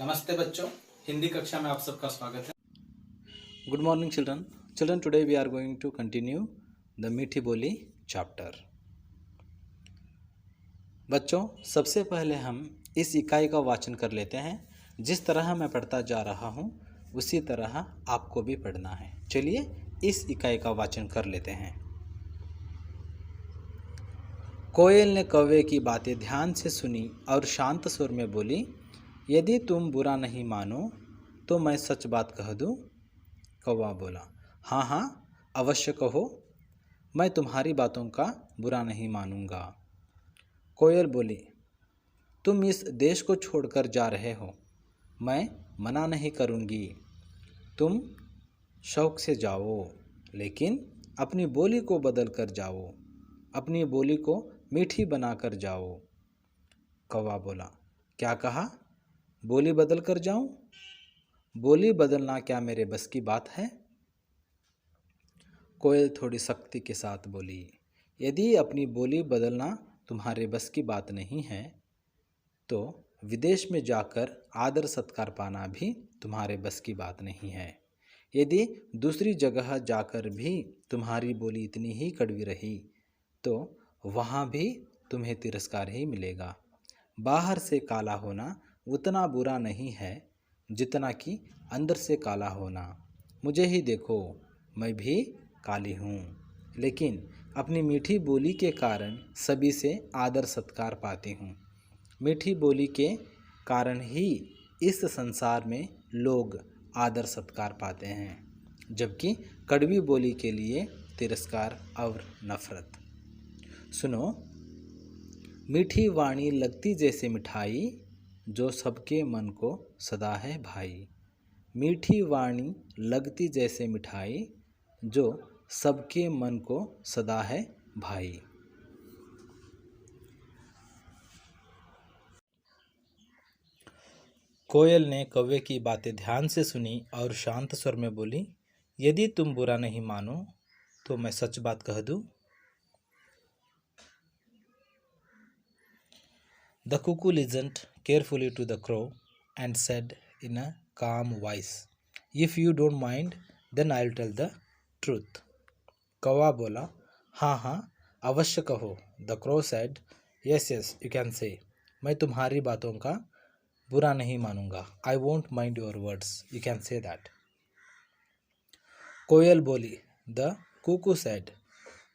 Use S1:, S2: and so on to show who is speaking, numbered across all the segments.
S1: नमस्ते बच्चों, हिंदी कक्षा में आप सबका स्वागत है।
S2: Good morning, children. Children, today we are going to continue the मीठी बोली चैप्टर. बच्चों, सबसे पहले हम इस इकाई का वाचन कर लेते हैं। जिस तरह मैं पढ़ता जा रहा हूँ उसी तरह आपको भी पढ़ना है। चलिए इस इकाई का वाचन कर लेते हैं। कोयल ने कौवे की बातें ध्यान से सुनी और शांत सुर में बोली, यदि तुम बुरा नहीं मानो तो मैं सच बात कह दूँ। कौवा बोला, हाँ हाँ अवश्य कहो, मैं तुम्हारी बातों का बुरा नहीं मानूंगा। कोयल बोली, तुम इस देश को छोड़कर जा रहे हो, मैं मना नहीं करूंगी। तुम शौक से जाओ, लेकिन अपनी बोली को बदल कर जाओ, अपनी बोली को मीठी बना कर जाओ। कौवा बोला, क्या कहा? बोली बदल कर जाऊं? बोली बदलना क्या मेरे बस की बात है? कोयल थोड़ी सख्ती के साथ बोली, यदि अपनी बोली बदलना तुम्हारे बस की बात नहीं है तो विदेश में जाकर आदर सत्कार पाना भी तुम्हारे बस की बात नहीं है। यदि दूसरी जगह जाकर भी तुम्हारी बोली इतनी ही कड़वी रही तो वहाँ भी तुम्हें तिरस्कार ही मिलेगा। बाहर से काला होना उतना बुरा नहीं है जितना कि अंदर से काला होना। मुझे ही देखो, मैं भी काली हूँ, लेकिन अपनी मीठी बोली के कारण सभी से आदर सत्कार पाती हूँ। मीठी बोली के कारण ही इस संसार में लोग आदर सत्कार पाते हैं, जबकि कड़वी बोली के लिए तिरस्कार और नफरत। सुनो, मीठी वाणी लगती जैसे मिठाई, जो सबके मन को सदा है भाई। मीठी वाणी लगती जैसे मिठाई, जो सबके मन को सदा है भाई। कोयल ने कौवे की बातें ध्यान से सुनी और शांत स्वर में बोली, यदि तुम बुरा नहीं मानो तो मैं सच बात कह दूं। The cuckoo listened carefully to the crow and said in a calm voice, if you don't mind, then I'll tell the truth. कौवा बोला, हाँ हाँ अवश्य कहो। The crow said, yes yes you can say. मैं तुम्हारी बातों का बुरा नहीं मानूंगा। I won't mind your words. You can say that. कोयल बोली, The cuckoo said,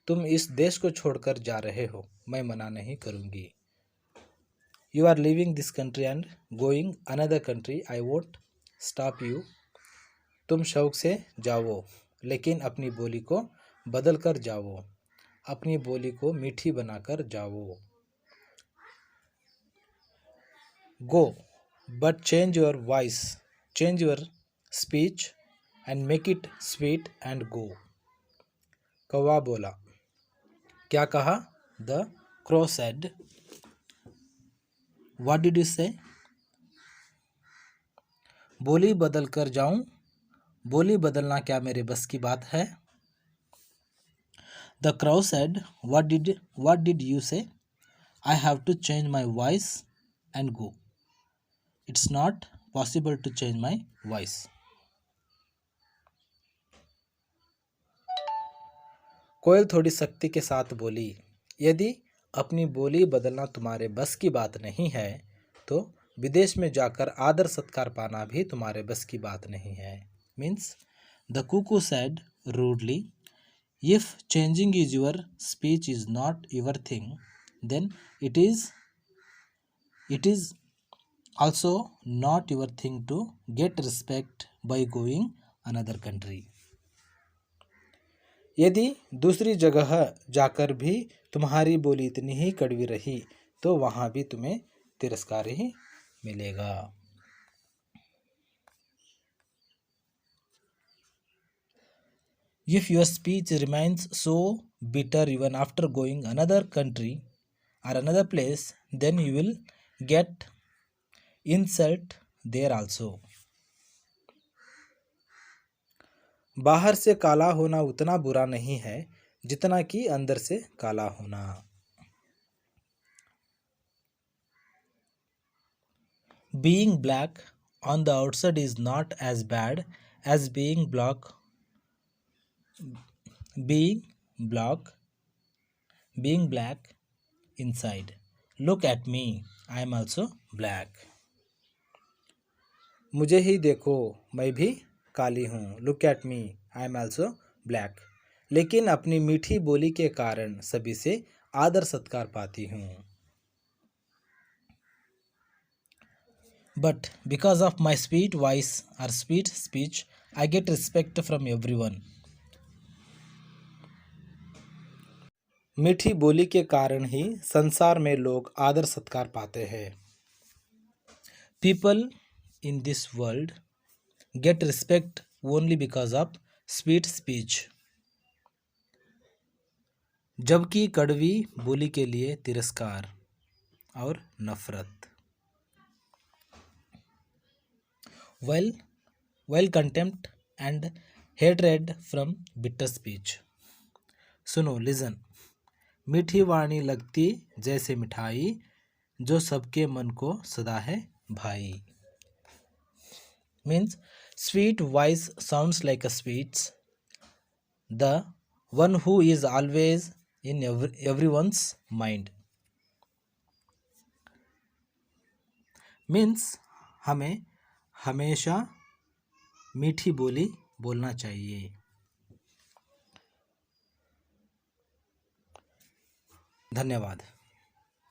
S2: तुम इस देश को छोड़कर जा रहे हो, मैं मना नहीं करूंगी। You are leaving this country and going another country. I won't stop you. तुम शौक से जाओ, लेकिन अपनी बोली को बदल कर जाओ, अपनी बोली को मीठी बनाकर जाओ। Go, but change your voice, change your speech and make it sweet and go. कौवा बोला, क्या कहा? The crow said, what did you say? बोली बदल कर जाऊं? बोली बदलना क्या मेरे बस की बात है? The crow said, what did you say? I have to change my voice and go. It's not possible to change my voice. कोयल थोड़ी सख्ती के साथ बोली, यदि अपनी बोली बदलना तुम्हारे बस की बात नहीं है तो विदेश में जाकर आदर सत्कार पाना भी तुम्हारे बस की बात नहीं है। Means the cuckoo said rudely, if changing is your speech is not your thing, then it is also not your thing to get respect by going another country. यदि दूसरी जगह जाकर भी तुम्हारी बोली इतनी ही कड़वी रही तो वहाँ भी तुम्हें तिरस्कार ही मिलेगा। If your speech remains so bitter even after going another country or another place, then you will get insult there also. बाहर से काला होना उतना बुरा नहीं है जितना कि अंदर से काला होना। Being black on the outside is not as bad as being black inside. Look at me, I am also black. मुझे ही देखो, मैं भी काली हूँ. Look at me, I am also black. लेकिन अपनी मीठी बोली के कारण सभी से आदर सत्कार पाती हूँ. But because of my sweet voice or sweet speech, I get respect from everyone. मीठी बोली के कारण ही संसार में लोग आदर सत्कार पाते हैं. People in this world get respect only because of sweet speech. जबकि कड़वी बोली के लिए तिरस्कार और नफरत. While contempt and hatred from bitter speech. सुनो, listen. मीठी वाणी लगती जैसे मिठाई, जो सबके मन को सदा है भाई. Means sweet voice sounds like a sweets, the one who is always in everyone's mind. Means हमें हमेशा मीठी बोली बोलना चाहिए. धन्यवाद.